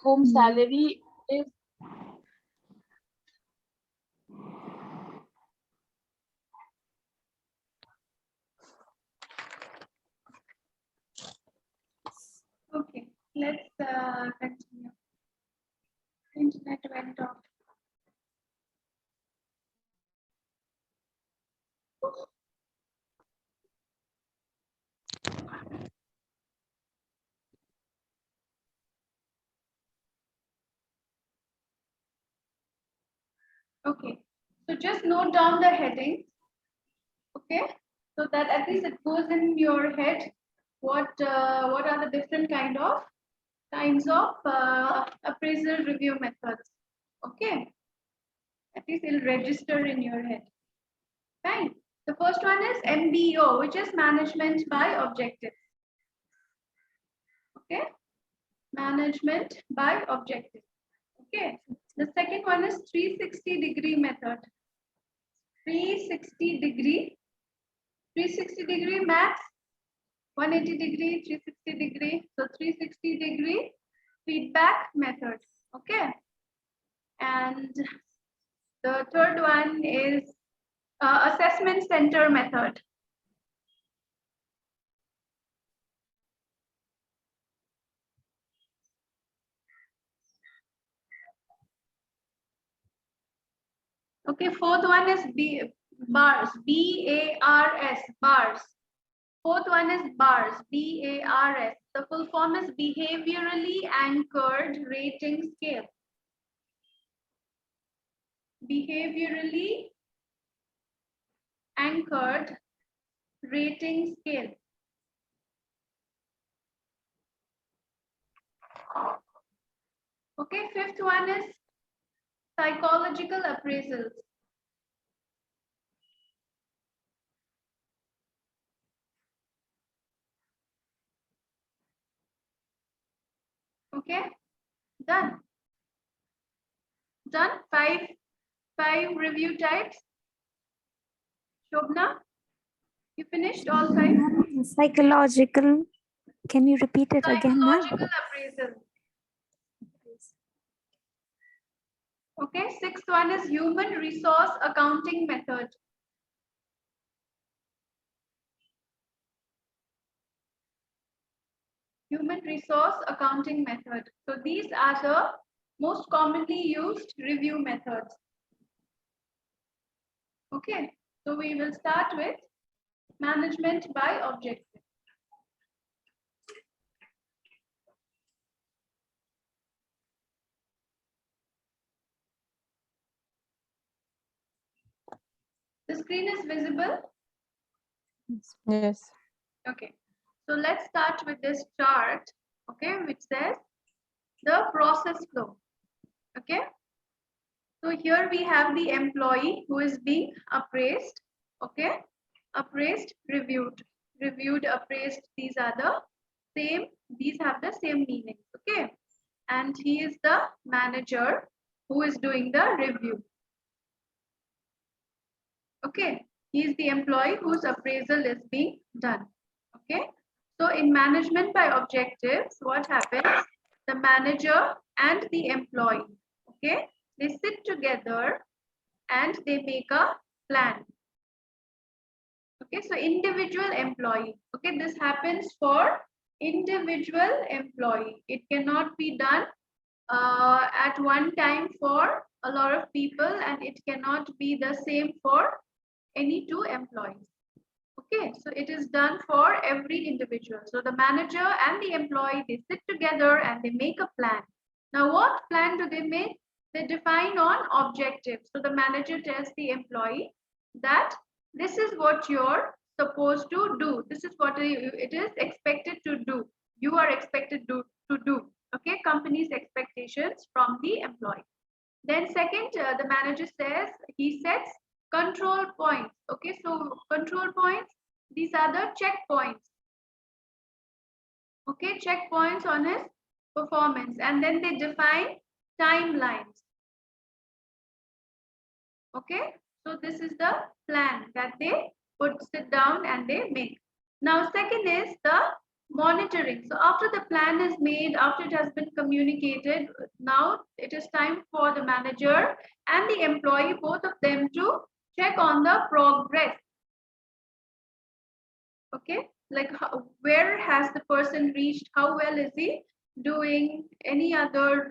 home salary is Okay, let's continue. Internet went off. Okay, so just note down the heading. Okay, so that at least it goes in your head. What are the different kinds of appraisal review methods? Okay, at least it'll register in your head. Fine. The first one is MBO, which is management by objectives. Okay, management by objectives. Okay, the second one is 360-degree method. 360-degree max, 180-degree, 360-degree. So 360-degree feedback method. Okay, and the third one is assessment center method. Okay, fourth one is BARS, B-A-R-S, BARS. Fourth one is BARS, B-A-R-S. The full form is behaviorally anchored rating scale. Behaviorally anchored rating scale. Okay, fifth one is psychological appraisals. Okay, done. Done. Five review types. Shobna, you finished all five? Psychological. Can you repeat it again, ma'am? Psychological appraisal. Okay, sixth one is human resource accounting method. Human resource accounting method. So these are the most commonly used review methods. Okay, so we will start with management by objective. The screen is visible? yes. Okay, so let's start with this chart, okay, which says the process flow. Okay, so here we have the employee who is being appraised. Okay, appraised, reviewed, appraised. These are the same, these have the same meaning. Okay, and he is the manager who is doing the review. Okay, he is the employee whose appraisal is being done. Okay, so in management by objectives, what happens? The manager and the employee, okay, they sit together and they make a plan. Okay, so individual employee. Okay, this happens for individual employee. It cannot be done at one time for a lot of people, and it cannot be the same for any two employees. Okay, so it is done for every individual. So the manager and the employee, they sit together and they make a plan. Now, what plan do they make? They define on objectives. So the manager tells the employee that this is what you're supposed to do. This is what it is expected to do. You are expected to do. Okay, company's expectations from the employee. Then second, the manager says, he sets control points. Okay, so control points, these are the checkpoints. Okay, checkpoints on his performance, and then they define timelines. Okay, so this is the plan that they sit down and they make. Now second is the monitoring. So after the plan is made, after it has been communicated, now it is time for the manager and the employee, both of them, to check on the progress. Okay, like where has the person reached, how well is he doing, any other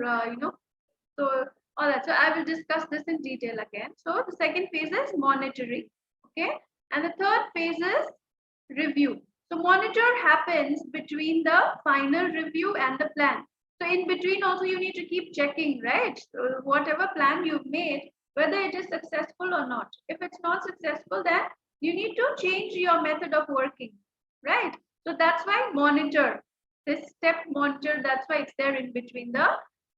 so all that. So I will discuss this in detail again. So the second phase is monitoring. Okay, and the third phase is review. So monitor happens between the final review and the plan. So in between also you need to keep checking, right? So whatever plan you've made, whether it is successful or not. If it's not successful, then you need to change your method of working, right? So that's why monitor, this step monitor, that's why it's there in between the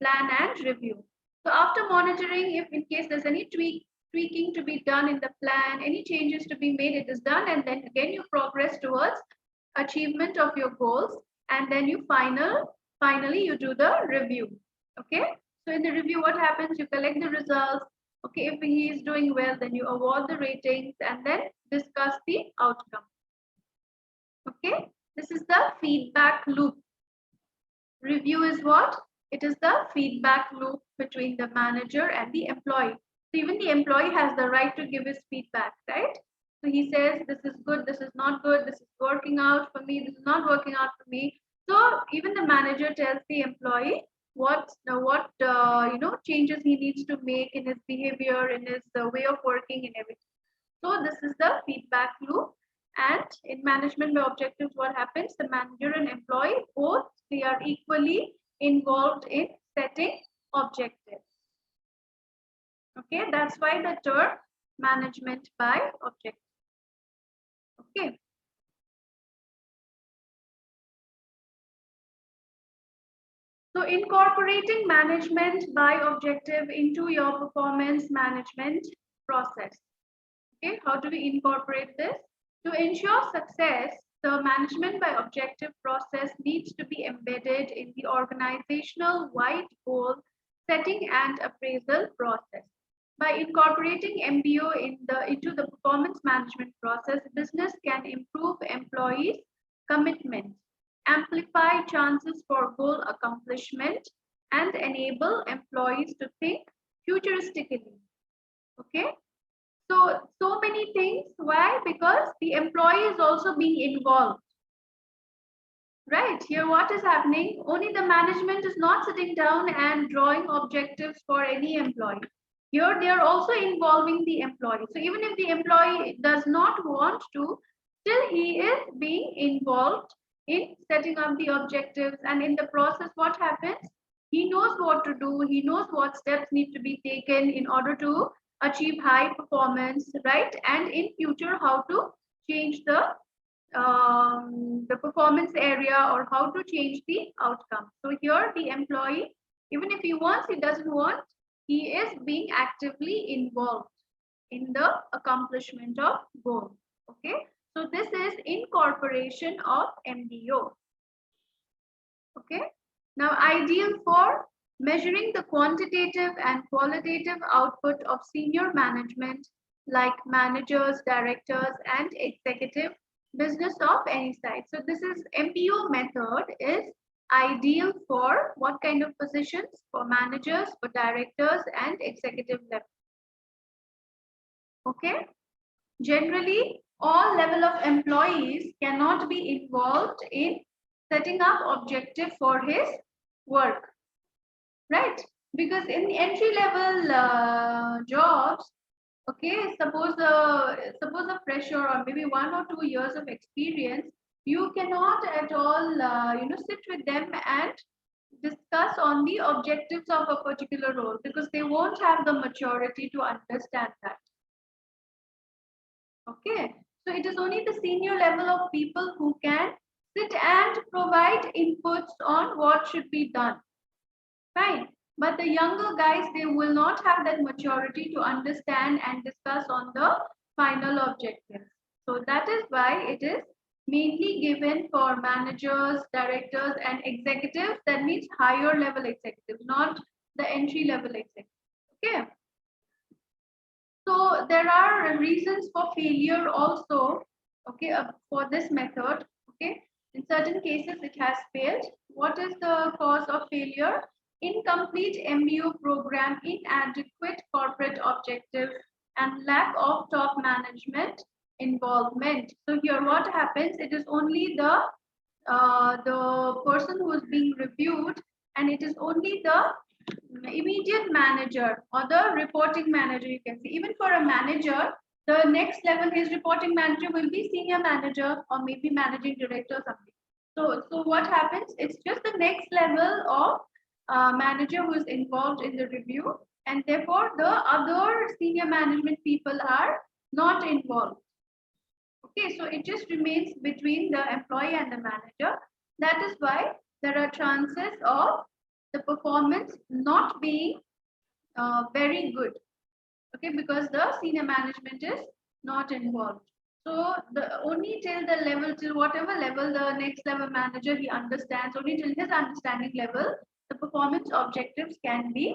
plan and review. So after monitoring, if in case there's any tweaking to be done in the plan, any changes to be made, it is done, and then again you progress towards achievement of your goals, and then you finally you do the review. Okay, so in the review, what happens? You collect the results. Okay, if he is doing well, then you award the ratings and then discuss the outcome. Okay, this is the feedback loop. Review is what? It is the feedback loop between the manager and the employee. So even the employee has the right to give his feedback, right? So he says, this is good, this is not good, this is working out for me, this is not working out for me. So even the manager tells the employee what changes he needs to make in his behavior, in his way of working, and everything. So this is the feedback loop. And in management by objectives, what happens? The manager and employee, both, they are equally involved in setting objectives. Okay, that's why the term management by objectives. Okay. So incorporating management by objective into your performance management process. Okay, how do we incorporate this? To ensure success, the management by objective process needs to be embedded in the organizational wide goal setting and appraisal process. By incorporating MBO into the performance management process, business can improve employees' commitment, amplify chances for goal accomplishment, and enable employees to think futuristically. Okay, so many things. Why? Because the employee is also being involved. Right, here what is happening? Only the management is not sitting down and drawing objectives for any employee. Here they are also involving the employee. So even if the employee does not want to, still he is being involved in setting up the objectives, and in the process what happens? He knows what to do, he knows what steps need to be taken in order to achieve high performance, right? And in future how to change the performance area, or how to change the outcome. So here the employee, even if he wants, he doesn't want, he is being actively involved in the accomplishment of goal. Okay, so this is incorporation of MBO. Okay, now ideal for measuring the quantitative and qualitative output of senior management like managers, directors, and executive business of any size. So this is MBO method is ideal for what kind of positions? For managers, for directors, and executive level. Okay, generally all level of employees cannot be involved in setting up objective for his work, right? Because in the entry level jobs, okay, suppose a fresher or maybe 1 or 2 years of experience, you cannot at all sit with them and discuss on the objectives of a particular role, because they won't have the maturity to understand that. Okay, so it is only the senior level of people who can sit and provide inputs on what should be done. Fine. But the younger guys, they will not have that maturity to understand and discuss on the final objective. So that is why it is mainly given for managers, directors, and executives. That means higher level executives, not the entry level executives. Okay. So there are reasons for failure also, okay, for this method. Okay, In certain cases, it has failed. What is the cause of failure? Incomplete MBO program, inadequate corporate objectives, and lack of top management involvement. So here what happens, it is only the person who is being reviewed, and it is only the immediate manager or the reporting manager, you can see. Even for a manager, the next level, his reporting manager will be senior manager or maybe managing director or something. So what happens, it's just the next level of manager who is involved in the review, and therefore the other senior management people are not involved. Okay, so it just remains between the employee and the manager. That is why there are chances of the performance not being very good. Okay, because the senior management is not involved. So the only till the level, till whatever level the next level manager he understands, only till his understanding level, the performance objectives can be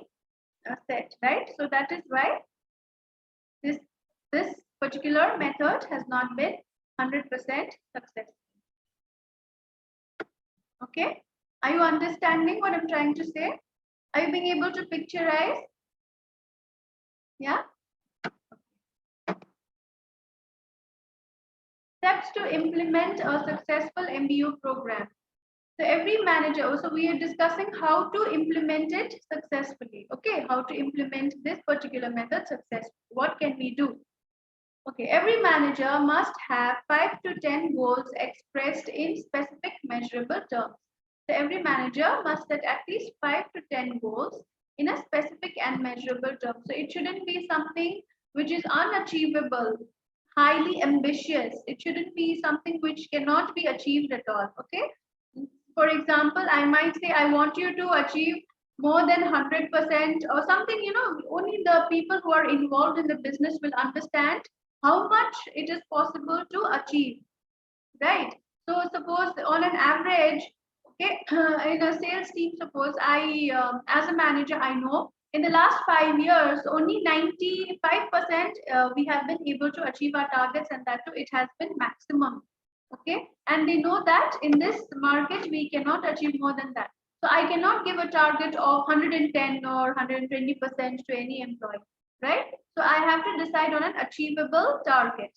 set, right? So that is why this particular method has not been 100% successful. Okay, are you understanding what I'm trying to say? Are you being able to picturize? Yeah. Steps to implement a successful MBO program. So every manager, so we are discussing how to implement it successfully. Okay, how to implement this particular method successfully. What can we do? Okay, every manager must have 5 to 10 goals expressed in specific measurable terms. So every manager must set at least 5 to 10 goals in a specific and measurable term. So it shouldn't be something which is unachievable, highly ambitious. It shouldn't be something which cannot be achieved at all. Okay. For example, I might say, I want you to achieve more than 100% or something, only the people who are involved in the business will understand how much it is possible to achieve, right? So suppose on an average, okay, in a sales team, suppose as a manager, I know in the last 5 years, only 95% we have been able to achieve our targets, and that too, it has been maximum. Okay, and they know that in this market, we cannot achieve more than that. So I cannot give a target of 110 or 120% to any employee, right? So I have to decide on an achievable target.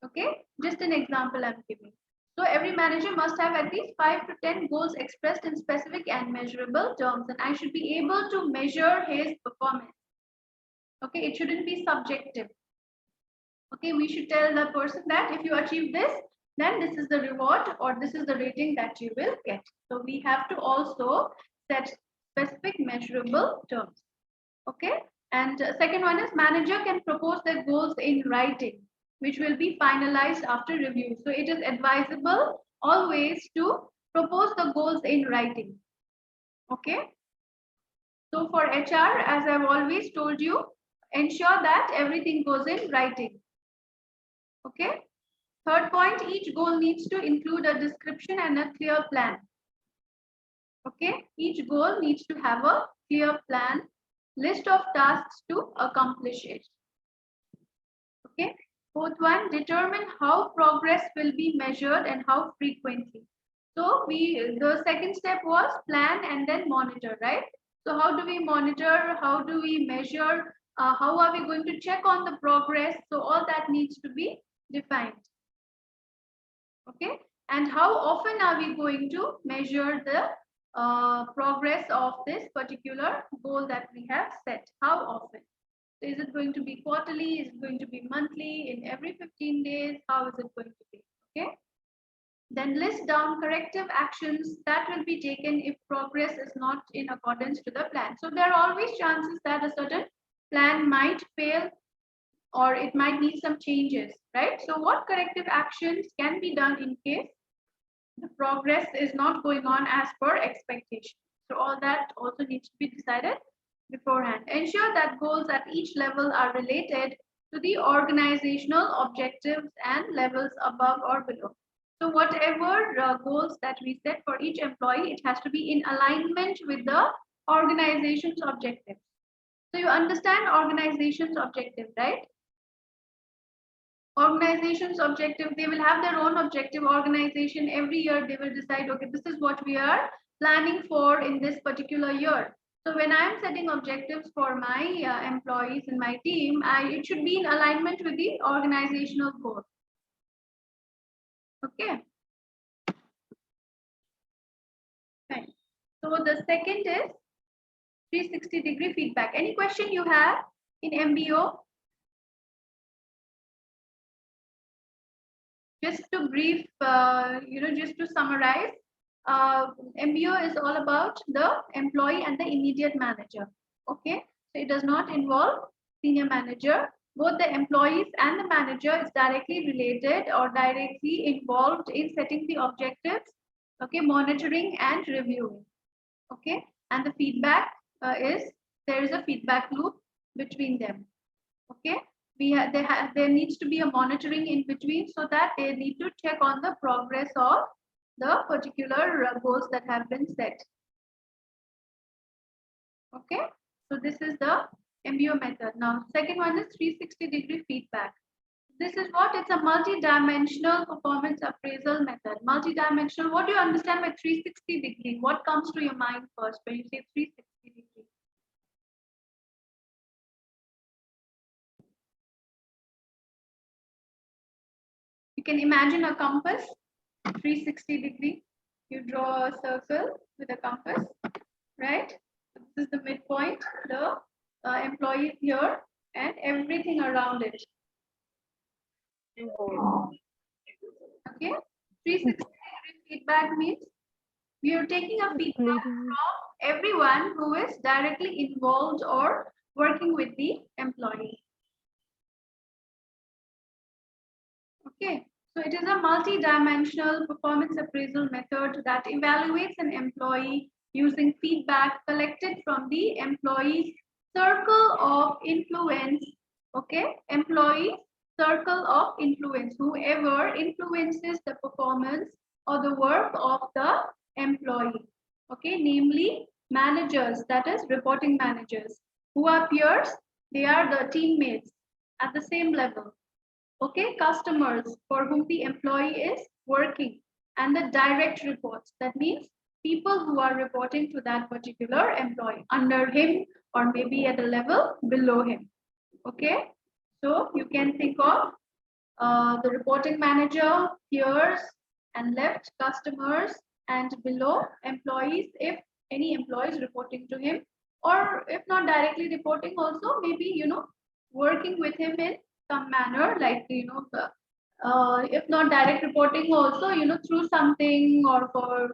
Okay, just an example I'm giving. So every manager must have at least 5 to 10 goals expressed in specific and measurable terms, and I should be able to measure his performance. Okay, it shouldn't be subjective. Okay, we should tell the person that if you achieve this, then this is the reward or this is the rating that you will get. So we have to also set specific measurable terms. Okay, and second one is manager can propose their goals in writing, which will be finalized after review. So it is advisable always to propose the goals in writing. Okay. So for HR, as I've always told you, ensure that everything goes in writing. Okay. Third point, each goal needs to include a description and a clear plan. Okay. Each goal needs to have a clear plan, list of tasks to accomplish it. Okay. Fourth one, determine how progress will be measured and how frequently. So the second step was plan and then monitor, right? So how do we monitor? How do we measure? How are we going to check on the progress? So all that needs to be defined. Okay. And how often are we going to measure the progress of this particular goal that we have set? How often? So is it going to be quarterly? Is it going to be monthly? In every 15 days? How is it going to be? Okay. Then list down corrective actions that will be taken if progress is not in accordance to the plan. So there are always chances that a certain plan might fail or it might need some changes, right? So what corrective actions can be done in case the progress is not going on as per expectation? So all that also needs to be decided beforehand. Ensure that goals at each level are related to the organizational objectives and levels above or below. So whatever goals that we set for each employee, it has to be in alignment with the organization's objectives. So you understand organization's objective, right? Organization's objective, they will have their own objective. Organization every year they will decide, okay, this is what we are planning for in this particular year. So when I'm setting objectives for my employees in my team, it should be in alignment with the organizational goal. Okay. Fine. So the second is 360-degree feedback. Any question you have in MBO? Just to brief, just to summarize, MBO is all about the employee and the immediate manager. Okay, so it does not involve senior manager. Both the employees and the manager is directly related or directly involved in setting the objectives. Okay, monitoring and reviewing. Okay, and the feedback there is a feedback loop between them. Okay, there needs to be a monitoring in between, so that they need to check on the progress of the particular goals that have been set. Okay, so this is the MBO method. Now, second one is 360-degree feedback. This is what? It's a multi-dimensional performance appraisal method. Multi-dimensional, what do you understand by 360-degree? What comes to your mind first when you say 360-degree? You can imagine a compass, 360-degree. You draw a circle with a compass, right? This is the midpoint, the employee here, and everything around it. Okay, 360-degree feedback means we are taking a feedback from everyone who is directly involved or working with the employee. Okay, so it is a multi-dimensional performance appraisal method that evaluates an employee using feedback collected from the employee's circle of influence. Okay, employee circle of influence, whoever influences the performance or the work of the employee. Okay, namely managers, that is reporting managers. Who are peers? They are the teammates at the same level. Okay, customers for whom the employee is working, and the direct reports. That means people who are reporting to that particular employee under him or maybe at a level below him. Okay, so you can think of the reporting manager, peers, and left customers, and below employees if any employees reporting to him, or if not directly reporting, also maybe working with him in some manner, like if not direct reporting, also through something, or for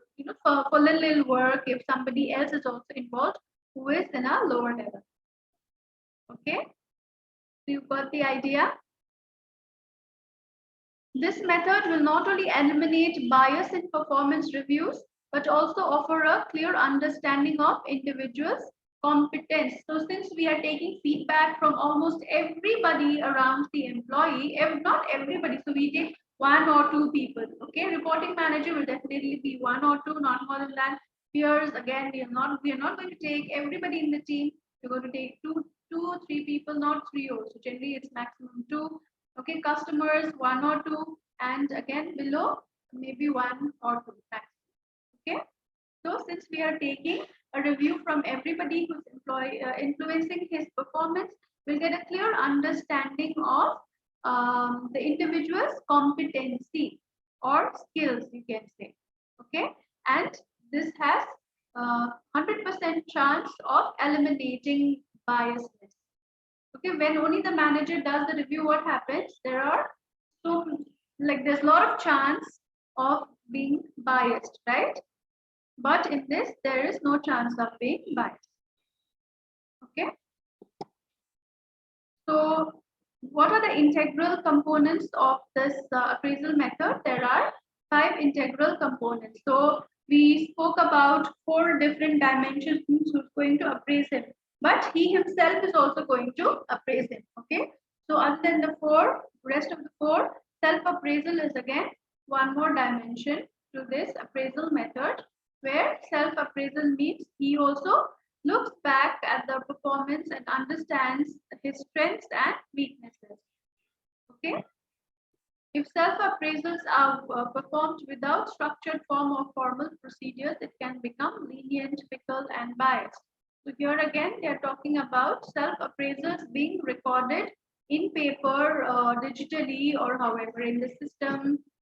for little work, if somebody else is also involved who is in a lower level. Okay, so you got the idea. This method will not only eliminate bias in performance reviews, but also offer a clear understanding of individuals' competence. So since we are taking feedback from almost everybody around the employee, if not everybody, so we take one or two people. Okay, reporting manager will definitely be one or two, not more than that. Peers, again, we are not going to take everybody in the team. We're going to take two, 3 people, not 3 also. Generally, it's maximum 2. Okay, customers, 1 or 2, and again below maybe 1 or 2. Okay, so since we are taking a review from everybody who's influencing his performance, we'll get a clear understanding of the individual's competency or skills, you can say. Okay, and this has 100% chance of eliminating biasness. Okay, when only the manager does the review, what happens? There's a lot of chance of being biased, right? But in this, there is no chance of being biased. Okay. So, what are the integral components of this appraisal method? There are 5 integral components. So, we spoke about 4 different dimensions who's going to appraise him, but he himself is also going to appraise him. Okay, so other than the 4, rest of the 4, self-appraisal is again one more dimension to this appraisal method, where self-appraisal means he also looks back at the performance and understands his strengths and weaknesses. Okay, If self-appraisals are performed without structured form or formal procedures, it can become lenient, fickle, and biased. So here again, they are talking about self-appraisals being recorded in paper, digitally, or however in the system,